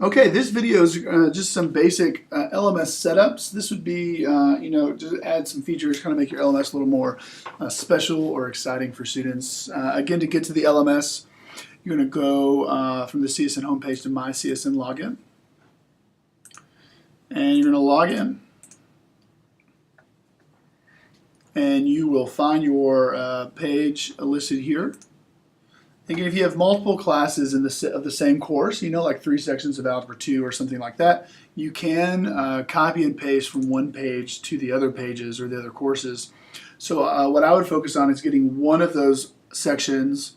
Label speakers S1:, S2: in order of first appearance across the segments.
S1: Okay, this video is just some basic LMS setups. This would be, just add some features, kind of make your LMS a little more special or exciting for students. Again, to get to the LMS, you're going to go from the CSN homepage to My CSN Login. And you're going to log in. And you will find your page listed here. Again, if you have multiple classes of the same course, like 3 sections of Algebra 2 or something like that, you can copy and paste from one page to the other pages or the other courses. So what I would focus on is getting one of those sections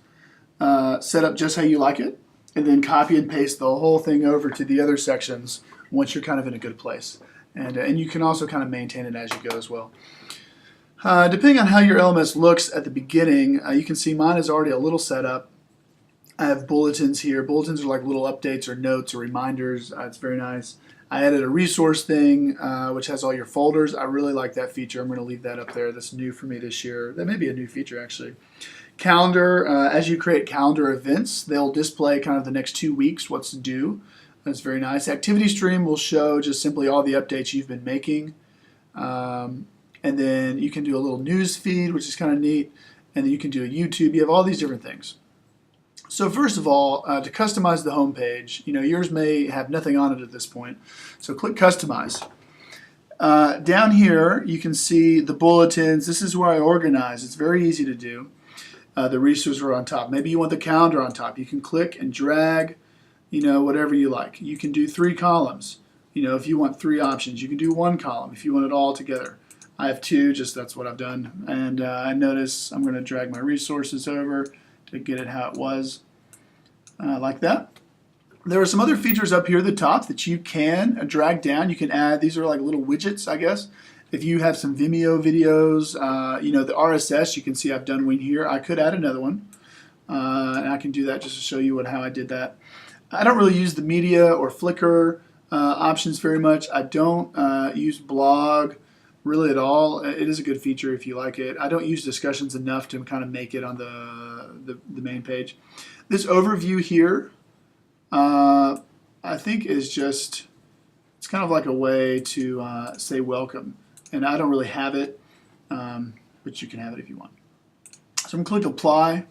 S1: set up just how you like it, and then copy and paste the whole thing over to the other sections once you're kind of in a good place. And you can also kind of maintain it as you go as well. Depending on how your LMS looks at the beginning, you can see mine is already a little set up. I have bulletins here. Bulletins are like little updates or notes or reminders. It's very nice. I added a resource thing, which has all your folders. I really like that feature. I'm going to leave that up there. That's new for me this year. That may be a new feature, actually. Calendar, as you create calendar events, they'll display kind of the next 2 weeks, what's due. That's very nice. Activity stream will show just simply all the updates you've been making. And then you can do a little news feed, which is kind of neat. And then you can do a YouTube. You have all these different things. So first of all, to customize the home page, yours may have nothing on it at this point. So click Customize. Down here, you can see the bulletins. This is where I organize. It's very easy to do. The resources are on top. Maybe you want the calendar on top. You can click and drag, whatever you like. You can do 3 columns. If you want 3 options, you can do 1 column if you want it all together. I have 2, just that's what I've done. And I notice I'm going to drag my resources over to get it how it was, like that. There are some other features up here at the top that you can drag down. You can add, these are like little widgets, I guess. If you have some Vimeo videos, the RSS, you can see I've done one here. I could add another one, and I can do that just to show you how I did that. I don't really use the media or Flickr options very much. I don't use blog really at all. It is a good feature if you like it. I don't use discussions enough to kind of make it on the main page. This overview here, I think is just, it's kind of like a way to say welcome. And I don't really have it, but you can have it if you want. So I'm going to click Apply.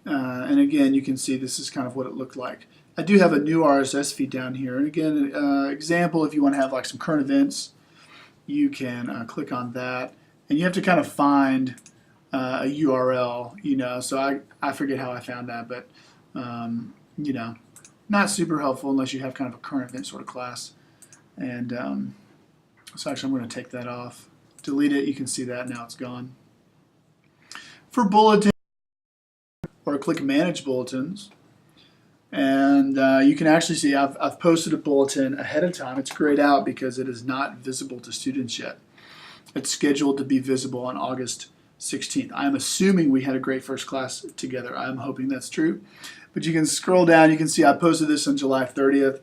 S1: And again, you can see this is kind of what it looked like. I do have a new RSS feed down here. And again, example, if you want to have like some current events, you can click on that, and you have to kind of find a URL, so I forget how I found that, but not super helpful unless you have kind of a current event sort of class. And so actually I'm going to take that off, delete it. You can see that now it's gone. For bulletins, or click Manage Bulletins, and you can actually see I've posted a bulletin ahead of time. It's grayed out because it is not visible to students yet. It's scheduled to be visible on August 16th. I'm assuming we had a great first class together. I'm hoping that's true. But you can scroll down. You can see I posted this on July 30th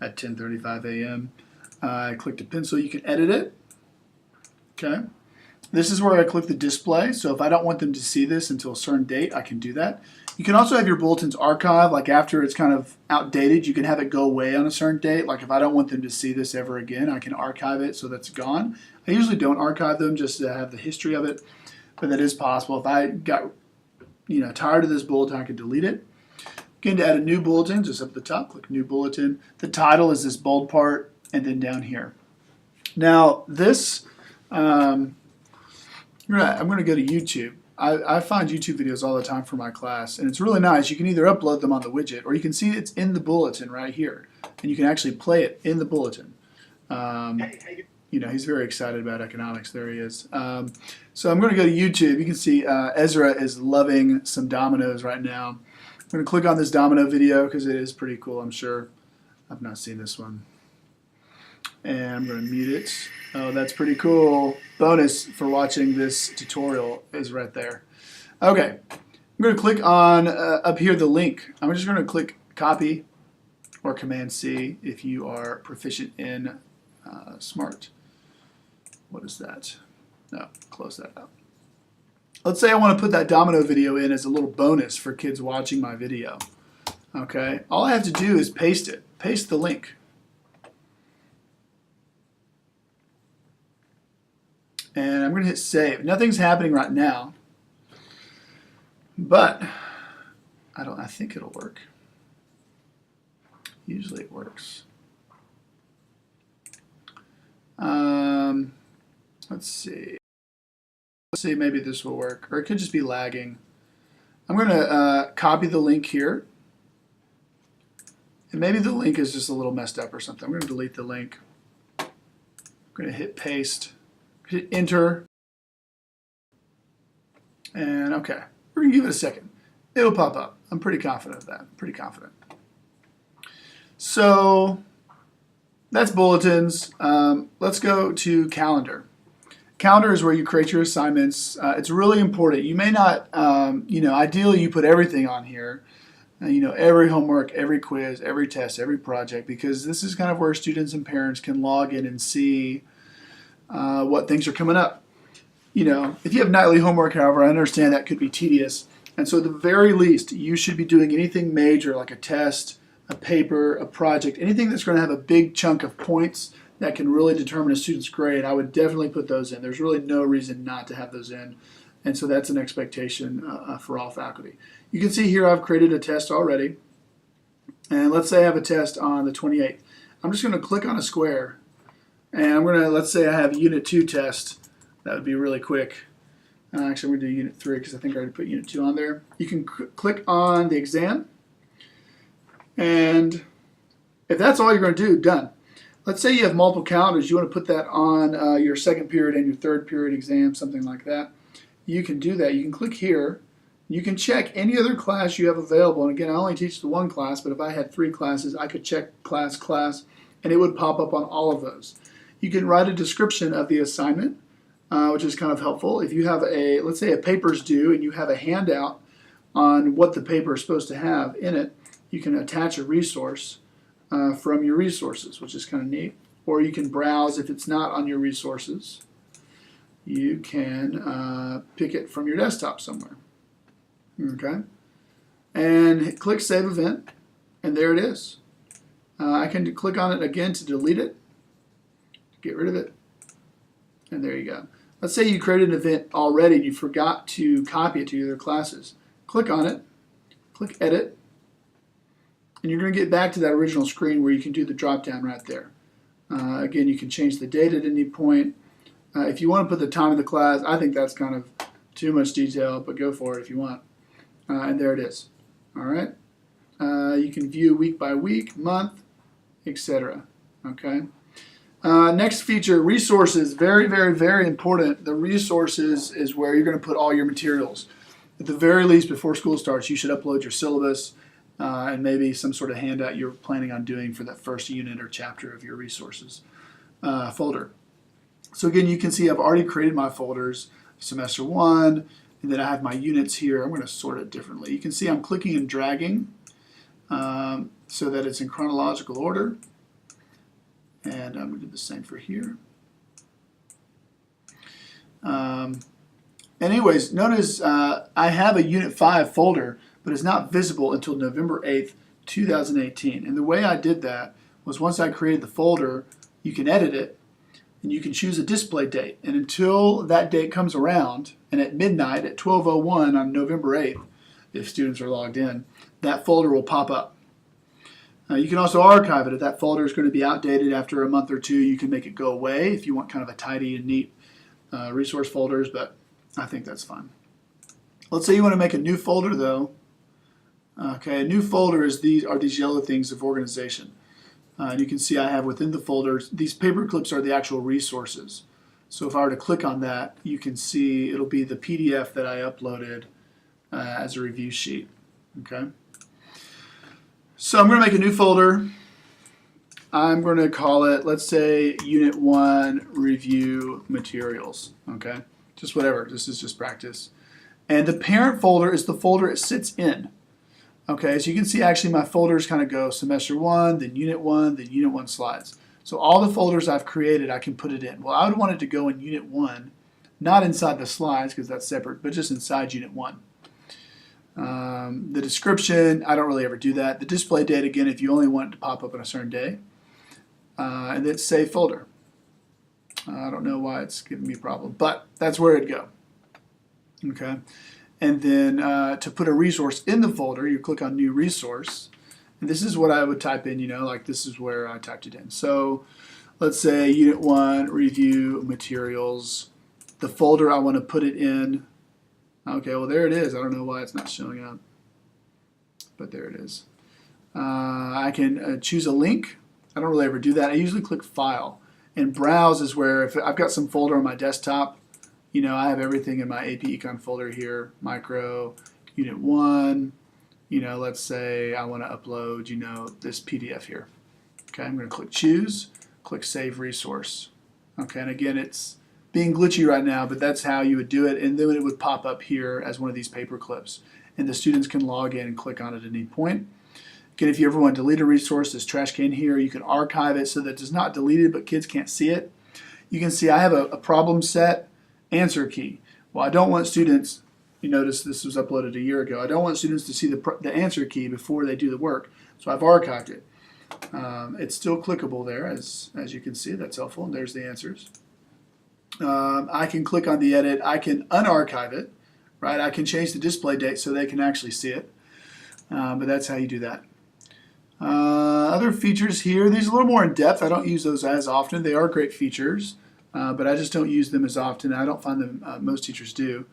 S1: at 10:35 a.m. I clicked a pencil. You can edit it. Okay. This is where I click the display. So if I don't want them to see this until a certain date, I can do that. You can also have your bulletins archive, like after it's kind of outdated, you can have it go away on a certain date. Like if I don't want them to see this ever again, I can archive it so that's gone. I usually don't archive them just to have the history of it, but that is possible. If I got tired of this bulletin, I could delete it. Again, to add a new bulletin, just up at the top, click New Bulletin. The title is this bold part, and then down here. Now this, I'm going to go to YouTube. I find YouTube videos all the time for my class, and it's really nice. You can either upload them on the widget, or you can see it's in the bulletin right here, and you can actually play it in the bulletin. He's very excited about economics. There he is. So I'm going to go to YouTube. You can see Ezra is loving some dominoes right now. I'm going to click on this domino video because it is pretty cool, I'm sure. I've not seen this one. And I'm going to mute it. Oh, that's pretty cool. Bonus for watching this tutorial is right there. Okay, I'm going to click on up here the link. I'm just going to click copy or Command C if you are proficient in Smart. What is that? No, close that out. Let's say I want to put that domino video in as a little bonus for kids watching my video. Okay, all I have to do is paste it. paste the link. And I'm going to hit save. Nothing's happening right now, but I think it'll work. Usually it works. Let's see. Let's see, maybe this will work, or it could just be lagging. I'm going to copy the link here, and maybe the link is just a little messed up or something. I'm going to delete the link. I'm going to hit paste, hit enter, and okay, we're going to give it a second. It'll pop up. I'm pretty confident of that. Pretty confident. So that's bulletins. Let's go to calendar. Calendar is where you create your assignments. It's really important. You may not, ideally you put everything on here, every homework, every quiz, every test, every project, because this is kind of where students and parents can log in and see what things are coming up. If you have nightly homework, however, I understand that could be tedious. And so at the very least, you should be doing anything major like a test, a paper, a project, anything that's going to have a big chunk of points that can really determine a student's grade. I would definitely put those in. There's really no reason not to have those in. And so that's an expectation for all faculty. You can see here I've created a test already. And let's say I have a test on the 28th. I'm just going to click on a square. And I'm going to, let's say I have a Unit 2 test. That would be really quick. Actually, I'm going to do Unit 3 because I think I already put Unit 2 on there. You can click on the exam. And if that's all you're going to do, done. Let's say you have multiple calendars. You want to put that on your second period and your third period exam, something like that. You can do that. You can click here. You can check any other class you have available. And again, I only teach the one class, but if I had 3 classes, I could check class, and it would pop up on all of those. You can write a description of the assignment, which is kind of helpful. If you have let's say a paper's due and you have a handout on what the paper is supposed to have in it, you can attach a resource from your resources, which is kind of neat. Or you can browse if it's not on your resources. You can pick it from your desktop somewhere. Okay, and click Save Event, and there it is. I can click on it again to delete it, get rid of it, and there you go. Let's say you created an event already and you forgot to copy it to your other classes. Click on it, click Edit, and you're going to get back to that original screen where you can do the drop down right there. Again, you can change the date at any point. If you want to put the time of the class, I think that's kind of too much detail, but go for it if you want. And there it is. All right. You can view week by week, month, etc. Okay. Next feature, resources. Very, very, very important. The resources is where you're going to put all your materials. At the very least, before school starts, you should upload your syllabus and maybe some sort of handout you're planning on doing for that first unit or chapter of your resources folder. So again, you can see I've already created my folders, semester 1, and then I have my units here. I'm going to sort it differently. You can see I'm clicking and dragging so that it's in chronological order. And I'm going to do the same for here. Anyways, notice I have a Unit 5 folder, but it's not visible until November 8th, 2018. And the way I did that was once I created the folder, you can edit it, and you can choose a display date. And until that date comes around, and at midnight at 12:01 on November 8th, if students are logged in, that folder will pop up. You can also archive it. If that folder is going to be outdated after a month or two, you can make it go away if you want kind of a tidy and neat resource folders, but I think that's fine. Let's say you want to make a new folder though. Okay, a new folder is these yellow things of organization. And you can see I have within the folders, these paper clips are the actual resources. So if I were to click on that, you can see it'll be the PDF that I uploaded as a review sheet. Okay. So I'm going to make a new folder. I'm going to call it, let's say, Unit 1 Review Materials. Okay, just whatever. This is just practice. And the parent folder is the folder it sits in. Okay, so you can see actually my folders kind of go Semester 1, then Unit 1, then Unit 1 Slides. So all the folders I've created, I can put it in. Well, I would want it to go in Unit 1, not inside the slides because that's separate, but just inside Unit 1. The description, I don't really ever do that. The display date, again, if you only want it to pop up on a certain day. And then save folder. I don't know why it's giving me a problem, but that's where it'd go. Okay. And then to put a resource in the folder, you click on New Resource. And this is what I would type in, like this is where I typed it in. So let's say Unit 1, Review Materials. The folder I want to put it in. Okay, well there it is. I don't know why it's not showing up, but there it is. I can choose a link. I don't really ever do that. I usually click File. And Browse is where if I've got some folder on my desktop, I have everything in my AP Econ folder here, Micro, Unit 1, let's say I want to upload, this PDF here. Okay, I'm going to click Choose, click Save Resource. Okay, and again, it's being glitchy right now, but that's how you would do it, and then it would pop up here as one of these paper clips, and the students can log in and click on it at any point. Again, if you ever want to delete a resource, this trash can here, you can archive it so that it's not deleted, but kids can't see it. You can see I have a problem set, answer key. Well, I don't want students, you notice this was uploaded a year ago, I don't want students to see the answer key before they do the work, so I've archived it. It's still clickable there, as you can see. That's helpful, and there's the answers. I can click on the edit, I can unarchive it, right? I can change the display date so they can actually see it, but that's how you do that. Other features here, these are a little more in depth. I don't use those as often. They are great features. But I just don't use them as often. I don't find them, most teachers do.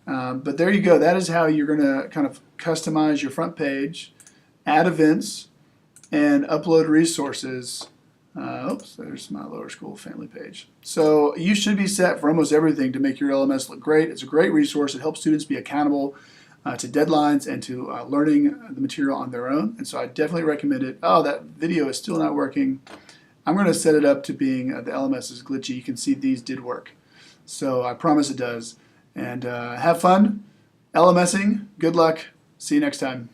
S1: But there you go. That is how you're going to kind of customize your front page, add events, and upload resources. Oops, there's my lower school family page. So you should be set for almost everything to make your LMS look great. It's a great resource. It helps students be accountable to deadlines and to learning the material on their own. And so I definitely recommend it. Oh, that video is still not working. I'm going to set it up to being the LMS is glitchy. You can see these did work. So I promise it does. And have fun LMSing. Good luck. See you next time.